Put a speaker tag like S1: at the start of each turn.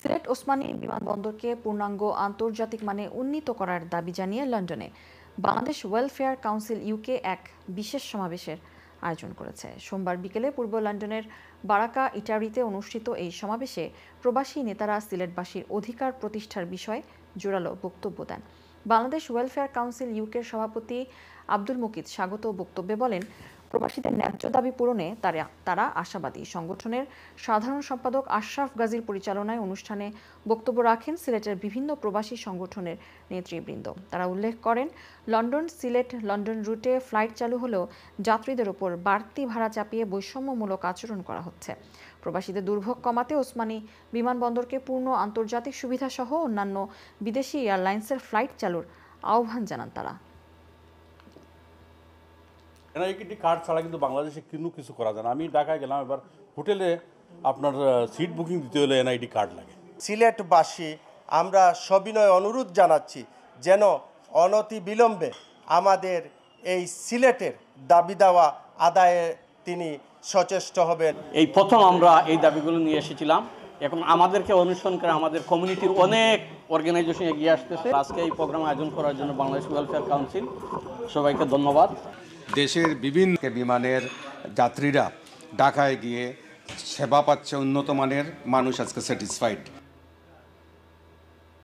S1: সিলেট ওসমানী বিমানবন্দরকে পূর্ণাঙ্গ আন্তর্জাতিক মানে উন্নীত করার দাবি জানিয়ে লন্ডনে বাংলাদেশ ওয়েলফেয়ার কাউন্সিল ইউকে এক বিশেষ সমাবেশের আয়োজন করেছে। সোমবার বিকেলে পূর্ব লন্ডনের বারাকা ইটারিতে অনুষ্ঠিত এই সমাবেশে প্রবাসী নেতারা সিলেটবাসীর অধিকার প্রতিষ্ঠার বিষয়ে জোরালো বক্তব্য দেন। বাংলাদেশ ওয়েলফেয়ার কাউন্সিল ইউকের সভাপতি আব্দুল মুকিত স্বাগত বক্তব্যে বলেন, প্রবাসীদের ন্যায্য দাবি পূরণে তারা আশাবাদী। সংগঠনের সাধারণ সম্পাদক আশরাফ গাজীর পরিচালনায় অনুষ্ঠানে বক্তব্য রাখেন সিলেটের বিভিন্ন প্রবাসী সংগঠনের নেতৃবৃন্দ। তারা উল্লেখ করেন, লন্ডন সিলেট লন্ডন রুটে ফ্লাইট চালু হলেও যাত্রীদের ওপর বাড়তি ভাড়া চাপিয়ে বৈষম্যমূলক আচরণ করা হচ্ছে। প্রবাসীদের দুর্ভোগ কমাতে ওসমানী বিমানবন্দরকে পূর্ণ আন্তর্জাতিক সুবিধাসহ অন্যান্য বিদেশি এয়ারলাইন্সের ফ্লাইট চালুর আহ্বান জানান তারা।
S2: এনআইডি কার্ড ছাড়া কিন্তু বাংলাদেশে কিছু করা যায় না। আমি ঢাকায় গেলাম, এবার হোটেলে আপনার সিট বুকিং দিতে হলে এনআইডি কার্ড লাগে।
S3: সিলেটবাসী আমরা সবিনয় অনুরোধ জানাচ্ছি যেন অনতি বিলম্বে আমাদের এই সিলেটের দাবি দাওয়া আদায়ে তিনি সচেষ্ট হবেন।
S4: এই প্রথম আমরা এই দাবিগুলো নিয়ে এসেছিলাম, এখন আমাদেরকে অনুসরণ করে আমাদের কমিউনিটির অনেক অর্গানাইজেশন এগিয়ে আসতেছে। আজকে এই প্রোগ্রাম আয়োজন করার জন্য বাংলাদেশ ওয়েলফেয়ার কাউন্সিল সবাইকে ধন্যবাদ।
S5: দেশের বিভিন্ন বিমানের যাত্রীরা ঢাকায় গিয়ে সেবা পাচ্ছে উন্নত মানের, মানুষ আজকে স্যাটিসফাইড।